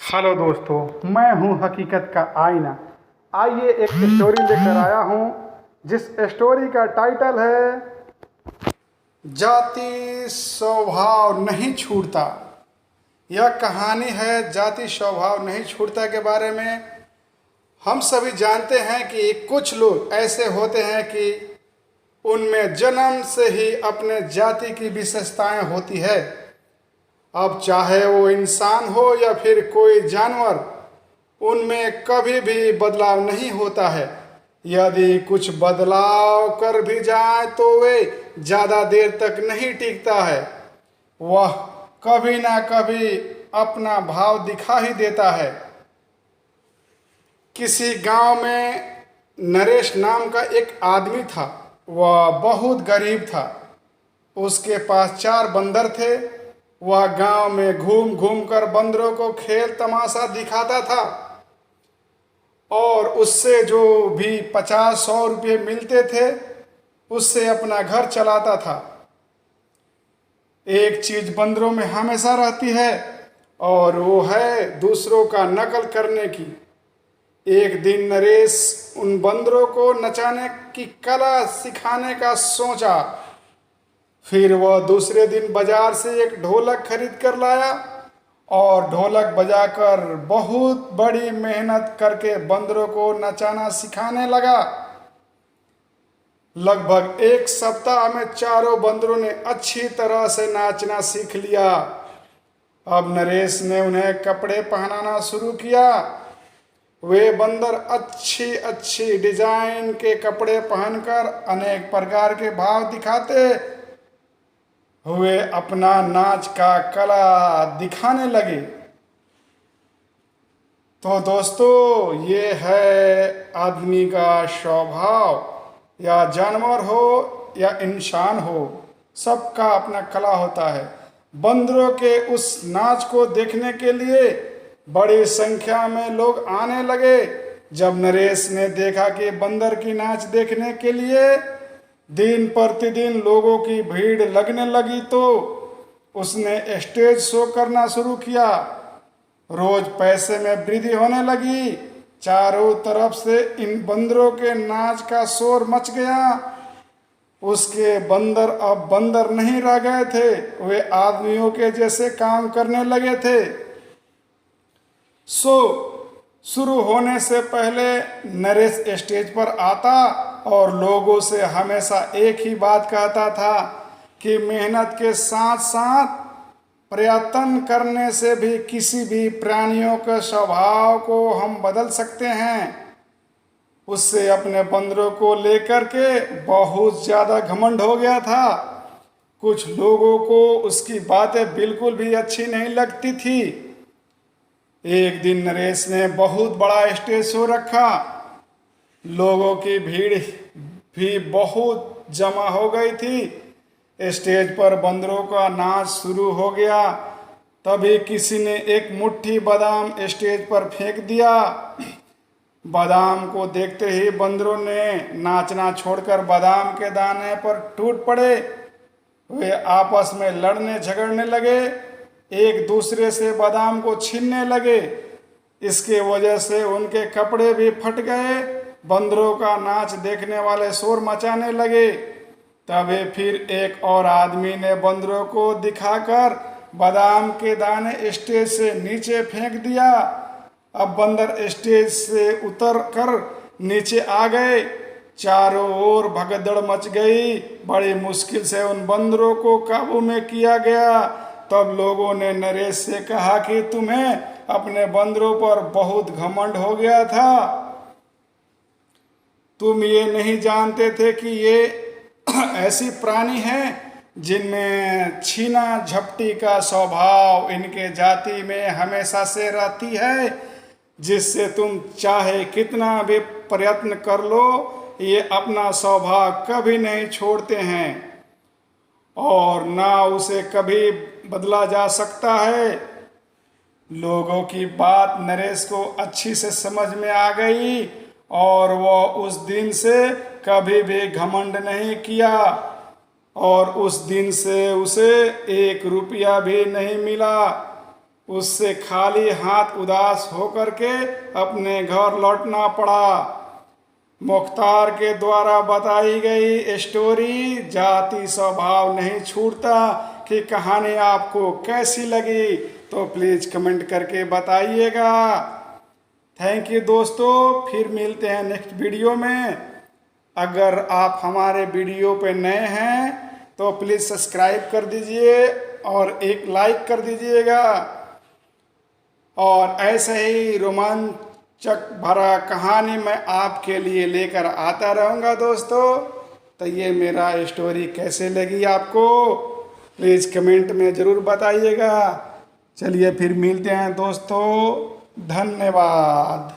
Hello दोस्तों, मैं हूं हकीकत का आईना। आइए एक स्टोरी लेकर आया हूं जिस स्टोरी का टाइटल है जाति स्वभाव नहीं छूटता। यह कहानी है जाति स्वभाव नहीं छूटता के बारे में। हम सभी जानते हैं कि कुछ लोग ऐसे होते हैं कि उनमें जन्म से ही अपने जाति की विशेषताएं होती है। अब चाहे वो इंसान हो या फिर कोई जानवर, उनमें कभी भी बदलाव नहीं होता है। यदि कुछ बदलाव कर भी जाए तो वे ज़्यादा देर तक नहीं टिकता है। वह कभी ना कभी अपना भाव दिखा ही देता है। किसी गांव में नरेश नाम का एक आदमी था। वह बहुत गरीब था। उसके पास 4 बंदर थे। वह गांव में घूम घूम कर बंदरों को खेल तमाशा दिखाता था और उससे जो भी 50-100 रुपये मिलते थे उससे अपना घर चलाता था। एक चीज बंदरों में हमेशा रहती है और वो है दूसरों का नकल करने की। एक दिन नरेश उन बंदरों को नचाने की कला सिखाने का सोचा। फिर वह दूसरे दिन बाजार से एक ढोलक खरीद कर लाया और ढोलक बजाकर बहुत बड़ी मेहनत करके बंदरों को नचाना सिखाने लगा। लगभग 1 सप्ताह में चारों बंदरों ने अच्छी तरह से नाचना सीख लिया। अब नरेश ने उन्हें कपड़े पहनाना शुरू किया। वे बंदर अच्छी अच्छी डिजाइन के कपड़े पहनकर अनेक प्रकार के भाव दिखाते हुए अपना नाच का कला दिखाने लगे। तो दोस्तों, ये है आदमी का स्वभाव। या जानवर हो या इंसान हो, सबका अपना कला होता है। बंदरों के उस नाच को देखने के लिए बड़ी संख्या में लोग आने लगे। जब नरेश ने देखा कि बंदर की नाच देखने के लिए दिन प्रतिदिन लोगों की भीड़ लगने लगी तो उसने स्टेज शो करना शुरू किया। रोज पैसे में वृद्धि होने लगी। चारों तरफ से इन बंदरों के नाच का शोर मच गया। उसके बंदर अब बंदर नहीं रह गए थे, वे आदमियों के जैसे काम करने लगे थे। शो शुरू होने से पहले नरेश स्टेज पर आता और लोगों से हमेशा एक ही बात कहता था कि मेहनत के साथ साथ प्रयत्न करने से भी किसी भी प्राणियों के स्वभाव को हम बदल सकते हैं। उससे अपने बंदरों को लेकर के बहुत ज़्यादा घमंड हो गया था। कुछ लोगों को उसकी बातें बिल्कुल भी अच्छी नहीं लगती थी। एक दिन नरेश ने बहुत बड़ा स्टेज शो रखा। लोगों की भीड़ भी बहुत जमा हो गई थी। स्टेज पर बंदरों का नाच शुरू हो गया। तभी किसी ने एक मुट्ठी बादाम स्टेज पर फेंक दिया। बादाम को देखते ही बंदरों ने नाचना छोड़कर बादाम के दाने पर टूट पड़े। वे आपस में लड़ने झगड़ने लगे, एक दूसरे से बादाम को छीनने लगे। इसके वजह से उनके कपड़े भी फट गए। बंदरों का नाच देखने वाले शोर मचाने लगे। तभी फिर एक और आदमी ने बंदरों को दिखाकर बादाम के दाने स्टेज से नीचे फेंक दिया। अब बंदर स्टेज से उतर कर नीचे आ गए। चारों ओर भगदड़ मच गई। बड़ी मुश्किल से उन बंदरों को काबू में किया गया। तब लोगों ने नरेश से कहा कि तुम्हें अपने बंदरों पर बहुत घमंड हो गया था। तुम ये नहीं जानते थे कि ये ऐसी प्राणी हैं जिनमें छीना झपटी का स्वभाव इनके जाति में हमेशा से रहती है, जिससे तुम चाहे कितना भी प्रयत्न कर लो, ये अपना स्वभाव कभी नहीं छोड़ते हैं और ना उसे कभी बदला जा सकता है। लोगों की बात नरेश को अच्छी से समझ में आ गई और वह उस दिन से कभी भी घमंड नहीं किया और उस दिन से उसे 1 रुपया भी नहीं मिला। उससे खाली हाथ उदास होकर के अपने घर लौटना पड़ा। मुख्तार के द्वारा बताई गई स्टोरी जाति स्वभाव नहीं छूटता कि कहानी आपको कैसी लगी, तो प्लीज़ कमेंट करके बताइएगा। थैंक यू दोस्तों, फिर मिलते हैं नेक्स्ट वीडियो में। अगर आप हमारे वीडियो पे नए हैं तो प्लीज़ सब्सक्राइब कर दीजिए और एक लाइक कर दीजिएगा। और ऐसे ही रोमांचक भरा कहानी मैं आपके लिए लेकर आता रहूँगा दोस्तों। तो ये मेरा स्टोरी कैसे लगी आपको, प्लीज़ कमेंट में ज़रूर बताइएगा। चलिए फिर मिलते हैं दोस्तों, धन्यवाद।